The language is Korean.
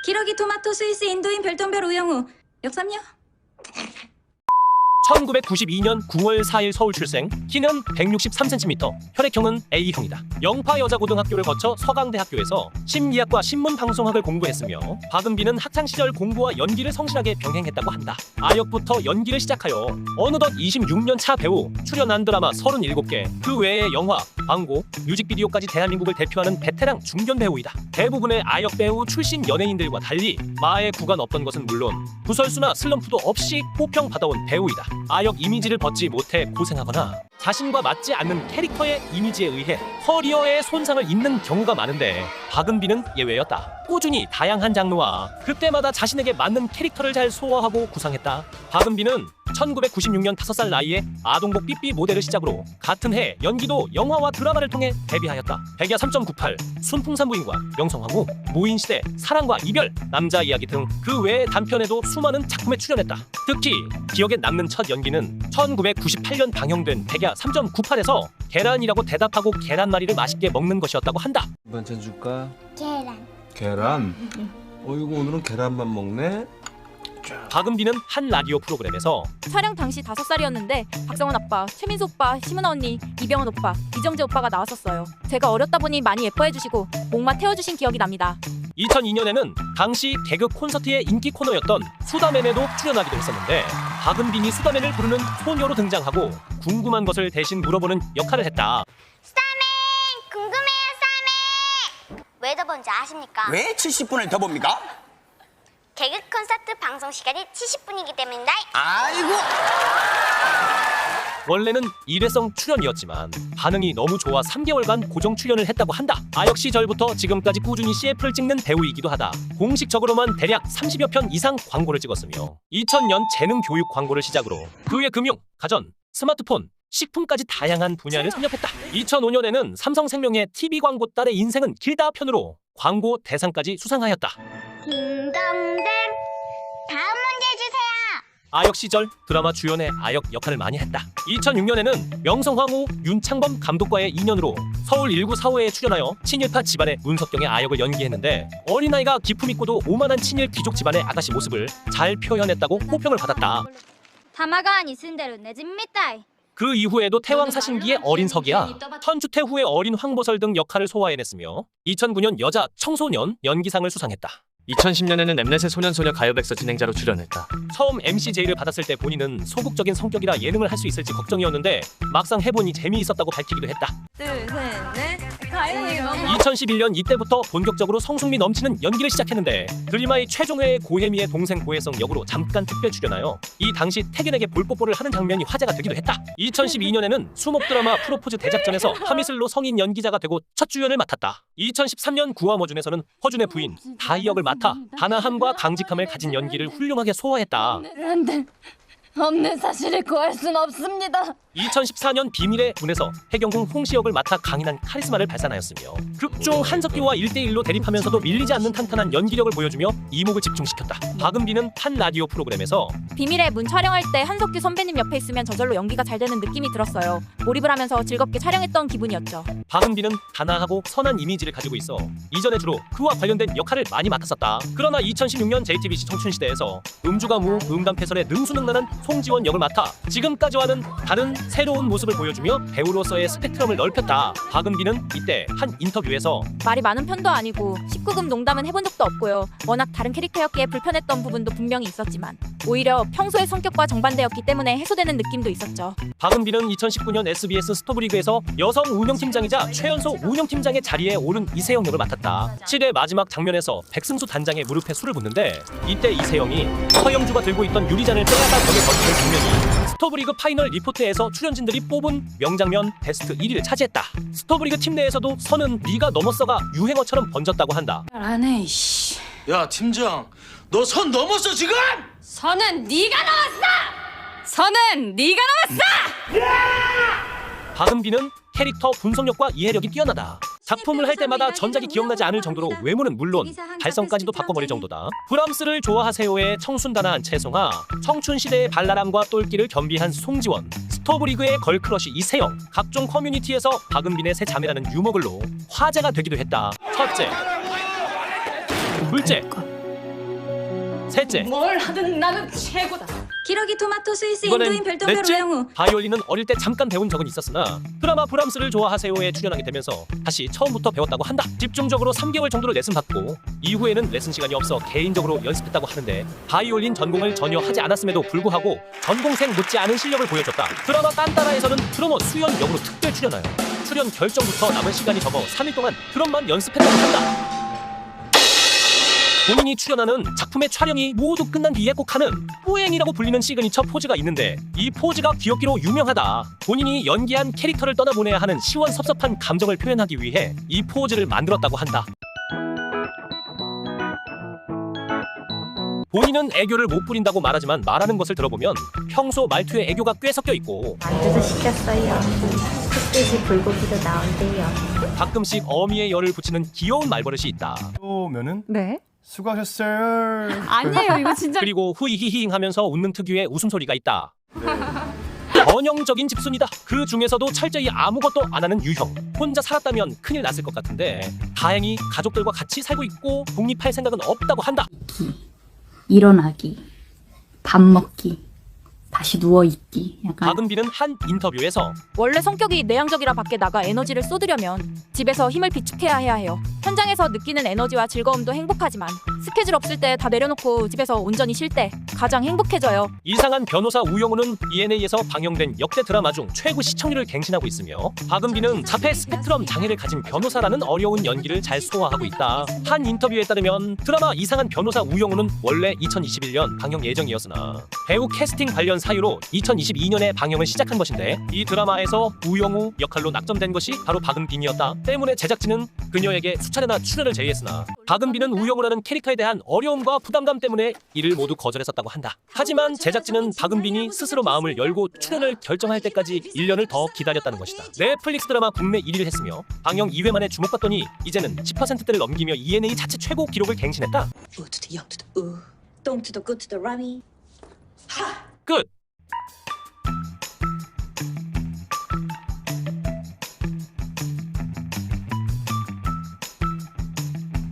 기러기 토마토 스위스 인도인 별똥별 우영우 역삼녀. 1992년 9월 4일 서울 출생, 키는 163cm, 혈액형은 A형이다. 영파 여자고등학교를 거쳐 서강대학교에서 심리학과 신문방송학을 공부했으며 박은빈은 학창시절 공부와 연기를 성실하게 병행했다고 한다. 아역부터 연기를 시작하여 어느덧 26년 차 배우, 출연한 드라마 37개, 그 외에 영화, 광고, 뮤직비디오까지 대한민국을 대표하는 베테랑 중견 배우이다. 대부분의 아역 배우 출신 연예인들과 달리 마에 구간 없던 것은 물론 구설수나 슬럼프도 없이 호평받아온 배우이다. 아역 이미지를 벗지 못해 고생하거나 자신과 맞지 않는 캐릭터의 이미지에 의해 커리어에 손상을 입는 경우가 많은데 박은빈은 예외였다. 꾸준히 다양한 장르와 그때마다 자신에게 맞는 캐릭터를 잘 소화하고 구상했다. 박은빈은 1996년 5살 나이에 아동복 삐삐 모델을 시작으로 같은 해 연기도 영화와 드라마를 통해 데뷔하였다. 백야 3.98, 순풍산부인과, 명성황후, 무인시대, 사랑과 이별, 남자 이야기 등 그 외의 단편에도 수많은 작품에 출연했다. 특히 기억에 남는 첫 연기는 1998년 방영된 백야 3.98에서 계란이라고 대답하고 계란말이를 맛있게 먹는 것이었다고 한다. 반찬 줄까? 계란. 계란? 어이구 오늘은 계란만 먹네? 박은빈은 한 라디오 프로그램에서 촬영 당시 5살이었는데 박성원 아빠, 최민수 오빠, 심은아 언니, 이병헌 오빠, 이정재 오빠가 나왔었어요. 제가 어렸다 보니 많이 예뻐해주시고 목마 태워주신 기억이 납니다. 2002년에는 당시 개그 콘서트의 인기 코너였던 수다맨에도 출연하기도 했었는데 박은빈이 수다맨을 부르는 소녀로 등장하고 궁금한 것을 대신 물어보는 역할을 했다. 궁금해요, 쌈에. 왜 더 본지 아십니까? 왜 70분을 더 봅니까? 개그 콘서트 방송 시간이 70분이기 때문이다. 아이고 원래는 일회성 출연이었지만 반응이 너무 좋아 3개월간 고정 출연을 했다고 한다. 아역 시절부터 지금까지 꾸준히 CF를 찍는 배우이기도 하다. 공식적으로만 대략 30여 편 이상 광고를 찍었으며 2000년 재능 교육 광고를 시작으로 그 후에 금융, 가전, 스마트폰, 식품까지 다양한 분야를 섭렵했다. 2005년에는 삼성생명의 TV 광고 딸의 인생은 길다 편으로 광고 대상까지 수상하였다. 딩동댕. 다음 문제 주세요. 아역 시절 드라마 주연의 아역 역할을 많이 했다. 2006년에는 명성황후, 윤창범 감독과의 인연으로 서울 1945회에 출연하여 친일파 집안의 문석경의 아역을 연기했는데 어린아이가 기품 있고도 오만한 친일 귀족 집안의 아가씨 모습을 잘 표현했다고 호평을 받았다. 타마가 있은 대로 내집니다. 그 이후에도 태왕 사신기의 어린 석이야, 천주태 후의 어린 황보설 등 역할을 소화해냈으며 2009년 여자 청소년 연기상을 수상했다. 2010년에는 엠넷의 소년소녀 가요백서 진행자로 출연했다. 처음 MC 제의를 받았을 때 본인은 소극적인 성격이라 예능을 할 수 있을지 걱정이었는데 막상 해보니 재미있었다고 밝히기도 했다. 둘, 셋, 넷. 가요. 2011년 이때부터 본격적으로 성숙미 넘치는 연기를 시작했는데 드림아이 최종회의 고혜미의 동생 고혜성 역으로 잠깐 특별 출연하여 이 당시 태균에게 볼뽀뽀를 하는 장면이 화제가 되기도 했다. 2012년에는 수목 드라마 프로포즈 대작전에서 하미슬로 성인 연기자가 되고 첫 주연을 맡았다. 2013년 구화머준에서는 허준의 부인 다희 역을 맡아 단아함과 강직함을 가진 연기를 훌륭하게 소화했다. 안돼. 없는 사실을 고할 순 없습니다. 2014년 비밀의 문에서 해경궁 홍시 역을 맡아 강인한 카리스마를 발산하였으며 극중 한석규와 1대1로 대립하면서도 밀리지 않는 탄탄한 연기력을 보여주며 이목을 집중시켰다. 박은빈은 한 라디오 프로그램에서 비밀의 문 촬영할 때 한석규 선배님 옆에 있으면 저절로 연기가 잘 되는 느낌이 들었어요. 몰입을 하면서 즐겁게 촬영했던 기분이었죠. 박은빈은 단아하고 선한 이미지를 가지고 있어 이전에 주로 그와 관련된 역할을 많이 맡았었다. 그러나 2016년 JTBC 청춘시대에서 음주가무 음담패설의 능수능란한 송지원 역을 맡아 지금까지와는 다른 새로운 모습을 보여주며 배우로서의 스펙트럼을 넓혔다. 박은빈은 이때 한 인터뷰에서 말이 많은 편도 아니고 19금 농담은 해본 적도 없고요. 워낙 다른 캐릭터였기에 불편했던 부분도 분명히 있었지만 오히려 평소의 성격과 정반대였기 때문에 해소되는 느낌도 있었죠. 박은빈은 2019년 SBS 스토브리그에서 여성 운영팀장이자 최연소 운영팀장의 자리에 오른 이세영 역을 맡았다. 7회 마지막 장면에서 백승수 단장의 무릎에 술을 붓는데 이때 이세영이 서영주가 들고 있던 유리잔을 빼앗아 벽에 던지는 장면이 스토브리그 파이널 리포트에서 출연진들이 뽑은 명장면 베스트 1위를 차지했다. 스토브리그 팀 내에서도 선은 네가 넘었어가 유행어처럼 번졌다고 한다. 안해 이씨. 야 팀장, 너 선 넘었어 지금? 선은 네가 넘었어. 선은 네가 넘었어. 박은빈은 캐릭터 분석력과 이해력이 뛰어나다. 작품을 할 때마다 전작이 기억나지 않을 정도로 외모는 물론 발성까지도 바꿔버릴 정도다. 브람스를 좋아하세요의 청순단아한 채송아, 청춘시대의 발랄함과 똘끼를 겸비한 송지원, 스토브리그의 걸크러쉬 이세영, 각종 커뮤니티에서 박은빈의 새 자매라는 유머글로 화제가 되기도 했다. 첫째, 둘째, 셋째, 뭘 하든 나는 최고다. 기러기 토마토 스위스 이번엔 인도인 별똥별 넷째, 우영우. 바이올린은 어릴 때 잠깐 배운 적은 있었으나 드라마 브람스를 좋아하세요에 출연하게 되면서 다시 처음부터 배웠다고 한다. 집중적으로 3개월 정도를 레슨 받고 이후에는 레슨 시간이 없어 개인적으로 연습했다고 하는데 바이올린 전공을 전혀 하지 않았음에도 불구하고 전공생 못지않은 실력을 보여줬다. 드라마 딴따라에서는 드러머 수연 역으로 특별 출연하여 출연 결정부터 남은 시간이 적어 3일 동안 드럼만 연습했다고 한다. 본인이 출연하는 작품의 촬영이 모두 끝난 뒤에 꼭 하는 뿌앵이라고 불리는 시그니처 포즈가 있는데 이 포즈가 귀엽기로 유명하다. 본인이 연기한 캐릭터를 떠나보내야 하는 시원섭섭한 감정을 표현하기 위해 이 포즈를 만들었다고 한다. 본인은 애교를 못 부린다고 말하지만 말하는 것을 들어보면 평소 말투에 애교가 꽤 섞여 있고 만두도 시켰어요. 흑돼지 불고기도 나온대요. 가끔씩 어미의 열을 붙이는 귀여운 말버릇이 있다. 오면은 네? 수고하셨어요. 아니에요. 이거 진짜 그리고 후이히히잉 하면서 웃는 특유의 웃음소리가 있다. 전형적인 집순이다. 그 중에서도 철저히 아무것도 안 하는 유형. 혼자 살았다면 큰일 났을 것 같은데 다행히 가족들과 같이 살고 있고 독립할 생각은 없다고 한다. 일어나기, 밥 먹기, 다시 누워있기. 약간 박은비는 한 인터뷰에서 원래 성격이 내향적이라 밖에 나가 에너지를 쏟으려면 집에서 힘을 비축해야 해요. 현장에서 느끼는 에너지와 즐거움도 행복하지만 스케줄 없을 때 다 내려놓고 집에서 온전히 쉴 때 가장 행복해져요. 이상한 변호사 우영우는 ENA에서 방영된 역대 드라마 중 최고 시청률을 갱신하고 있으며 박은비는 자폐 스펙트럼 장애를 가진 변호사라는 어려운 연기를 잘 소화하고 있다. 한 인터뷰에 따르면 드라마 이상한 변호사 우영우는 원래 2021년 방영 예정이었으나 배우 캐스팅 관련 사유로 2022년에 방영을 시작한 것인데 이 드라마에서 우영우 역할로 낙점된 것이 바로 박은빈이었다. 때문에 제작진은 그녀에게 수차례나 출연을 제의했으나 박은빈은 우영우라는 캐릭터에 대한 어려움과 부담감 때문에 이를 모두 거절했었다고 한다. 하지만 제작진은 박은빈이 스스로 마음을 열고 출연을 결정할 때까지 1년을 더 기다렸다는 것이다. 넷플릭스 드라마 국내 1위를 했으며 방영 2회 만에 주목받더니 이제는 10%대를 넘기며 ENA 자체 최고 기록을 갱신했다. 우 투 더 영 투 더 우, 똥 투 더 굿 투 더 라미. 끝!